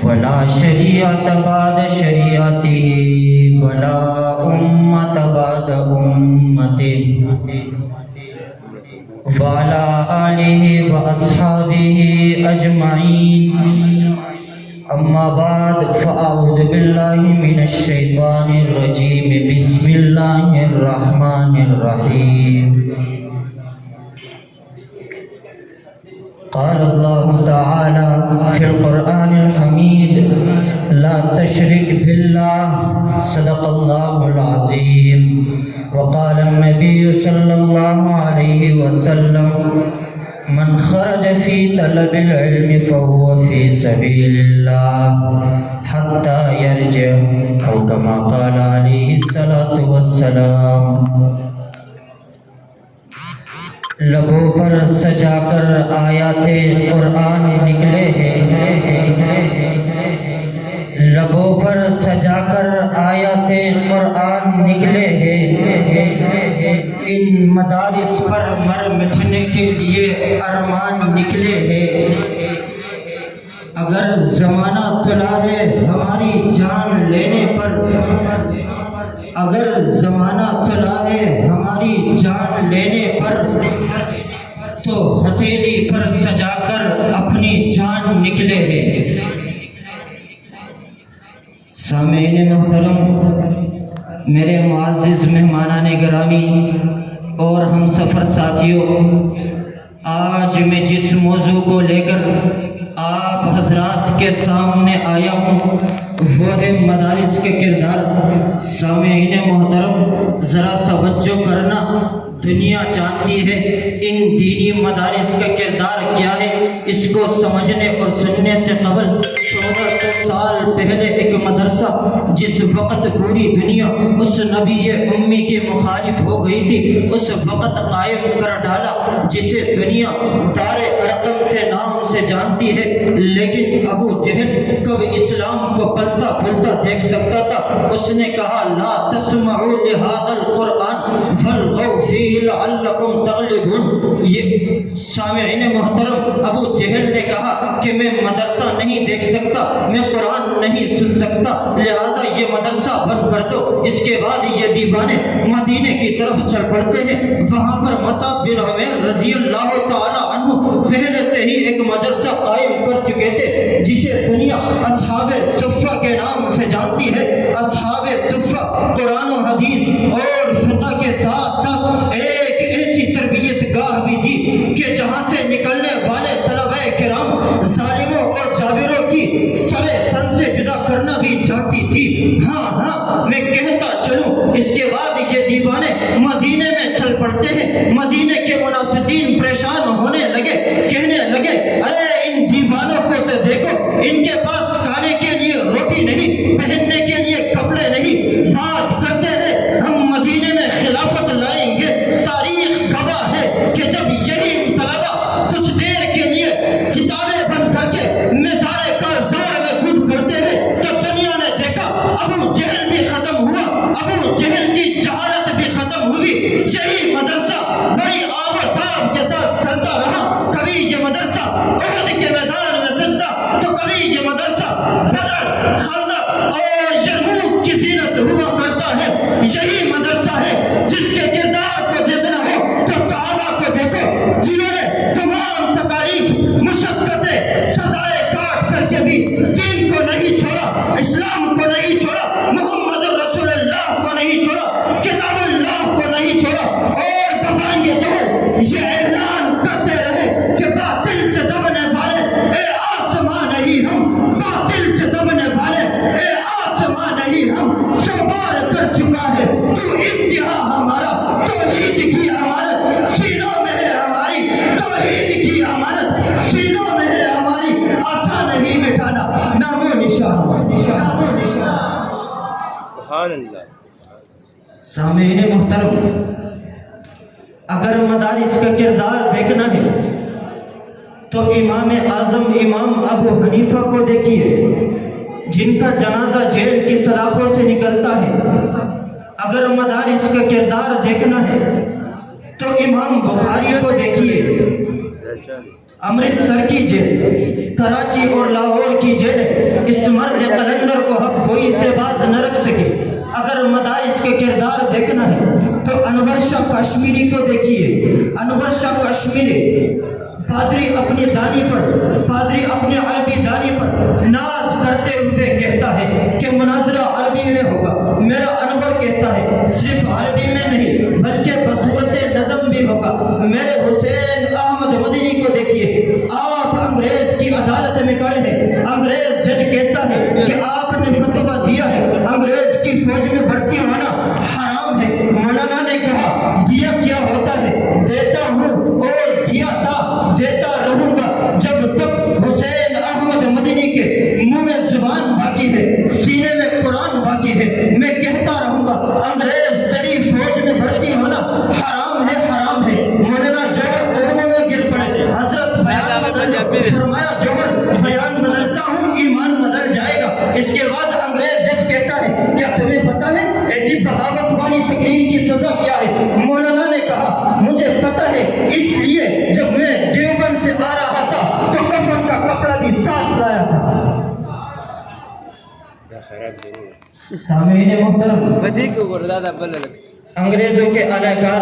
ولا شریعت بعد شریعته ولا امت بعد امته وعلى آله وأصحابه أجمعين أما بعد فأعوذ بالله من الشيطان الرجيم بسم الله الرحمن الرحيم قال الله تعالى في القرآن الحميد لا تشرك بالله صدق الله العظيم وقال النبي صلى الله عليه وسلم من خرج في طلب العلم فهو في سبيل الله حتى يرجع أو كما قال عليه الصلاة والسلام لبوں پر سجا کر آیات قرآن نکلے ہیں، لبوں پر سجا کر آیات قرآن نکلے ہیں، ان مدارس پر مر مٹنے کے لیے ارمان نکلے ہیں۔ اگر زمانہ تلا ہے ہماری جان لینے پر، اگر زمانہ تلا ہے ہماری جان لینے پر، تو ہتھیلی پر سجا کر اپنی جان نکلے ہیں۔ سامعین محترم، میرے معزز مہمانان گرامی اور ہم سفر ساتھیوں، آج میں جس موضوع کو لے کر آپ حضرات کے سامنے آیا ہوں وہ ہے مدارس کے کردار۔ سامعین محترم، ذرا توجہ کرنا، دنیا جانتی ہے ان دینی مدارس کا کردار کیا ہے۔ اس کو سمجھنے اور سننے سے قبل 1400 سال پہلے ایک مدرسہ جس وقت پوری دنیا اس نبی امی کے مخالف ہو گئی تھی، اس وقت قائم کر ڈالا، جسے دنیا دار ارقم سے نام سے جانتی ہے۔ لیکن ابو جہل کب اسلام کو پلتا پھلتا دیکھ سکتا تھا؟ اس نے کہا لا تسمعوا لهذا القرآن فالغوا فيه لعلكم تغلبون۔ یہ سامعین محترم، ابو جہل نے کہا کہ میں مدرسہ نہیں دیکھ سکتا، میں قرآن نہیں سن سکتا، لہذا یہ مدرسہ بند کر دو۔ اس کے بعد یہ دیوانے مدینے کی طرف چل پڑتے ہیں۔ وہاں پر مصعب بن عمیر رضی اللہ تعالی عنہ پہلے سے ہی ایک مدرسہ قائم کر چکے تھے، جسے دنیا اصحاب صفہ کے نام سے جانتی ہے۔ اصحاب صفہ قرآن و حدیث اور فقہ کے ساتھ ساتھ ایک ایسی تربیت گاہ بھی تھی کہ جہاں سے نکلنے والے طلبہ کرام ظالموں اور جابروں کی سر تن سے جدا کرنا بھی چاہتی تھی۔ ہاں میں کہتا چلوں، اس کے بعد یہ دیوانے مدینے میں چل پڑتے ہیں۔ مدینے کے منافقین پریشان ہونے لگے، کہنے لگے ارے ان دیوانوں کو تو دیکھو، ان کے پاس کھانے کے لیے روٹی نہیں، پہننے کے لیے کپڑے نہیں، بات کرتے ہیں ہم مدینے میں خلافت لائیں گے۔ تاریخ گواہ ہے کہ جب یہی طلبہ کچھ دیر کے لیے کتابیں بند کر کے میدان کارزار میں کود کرتے ہیں تو دنیا نے دیکھا ابو جہل بھی ختم ہوا، ابو جہل کی جہالت بھی ختم ہوئی۔ یہی مدرسہ بڑی آب و تاب کے ساتھ چلتا رہا، کبھی یہ مدرسہ احد کے میدان میں سجدہ، تو کبھی یہ مدرسہ بدر، خندق اور یرموک کی زینت ہوا کرتا ہے۔ یہی مدرسہ ہے جس کے کردار کو دیکھنا ہو تو صحابہ کو دیکھو، جنہوں نے تمام تکالیف، مشقتیں، سزائیں کاٹ کر کے بھی دین کو نہیں چھوڑا، اسلام کو نہیں چھوڑا، محمد رسول اللہ کو نہیں چھوڑا، کتاب اللہ کو نہیں چھوڑا، اور بتائیں گے تو یہ اعلان کرتے رہے کہ باطل سے دبنے والے اے آسمان نہیں ہم، باطل سے دبنے والے اے آسمان نہیں ہم، سو بار کر چکا ہے تو انتہا ہمارا، توحید کی امانت سینوں میں ہے ہماری، توحید کی امانت سینوں میں ہے ہماری، آسان نہیں مٹانا نام و نشان، نام و نشان۔ سبحان اللہ۔ سامعین محترم، اگر مدارس کا کردار دیکھنا ہے تو امام اعظم امام ابو حنیفہ کو دیکھیے، جن کا جنازہ جیل کی سلاخوں سے نکلتا ہے۔ اگر مدارس کا کردار دیکھنا ہے تو امام بخاری کو دیکھیے، امرتسر کی جیل، کراچی اور لاہور کی جیل، اس مرد قلندر کو حق کوئی سے باز نہ رکھ سکے۔ اگر مدارس کے کردار دیکھنا ہے تو انور شاہ کشمیری کو دیکھیے۔ انور شاہ کشمیری پادری اپنی دانی پر، پادری اپنی عربی دانی پر ناز کرتے ہوئے کہتا ہے کہ مناظرہ عربی میں ہوگا۔ میرا انور کہتا ہے صرف عربی میں نہیں بلکہ بصورت نظم بھی ہوگا۔ میرے حسین احمد مدنی کو دیکھیے، آپ انگریز کی عدالت میں کھڑے ہیں، انگریز جج کہتا ہے کہ آپ نے فتویٰ دیا ہے انگریز کی فوج میں بھرتی ہونا حرام ہے۔ مولانا نے کہا دیا کیا ہوتا ہے، دیتا ہوں اور دیا تھا دیتا رہوں گا جب تک حسین احمد مدنی کے منہ میں زبان باقی ہے، سینے میں قرآن باقی ہے۔ میں کہتا رہوں گا انگریز تری فوج میں بھرتی ہونا حرام ہے، حرام ہے۔ مولانا جوہر قدموں میں گر پڑے، حضرت بیان بدل جاؤ، فرمایا جوہر بیان بدلتا ہوں ایمان بدل جائے گا۔ اس کے بعد انگریز جج کہتا ہے کیا تمہیں پتا ہے ایسی بغاوت والی تقریر کی سزا کیا ہے؟ مولانا نے کہا مجھے پتا ہے، اس لیے جب میں دیوبند سے آ رہا تھا تو کفن کا کپڑا بھی ساتھ لایا تھا۔ سامعین محترم، انگریزوں کے اعلی کار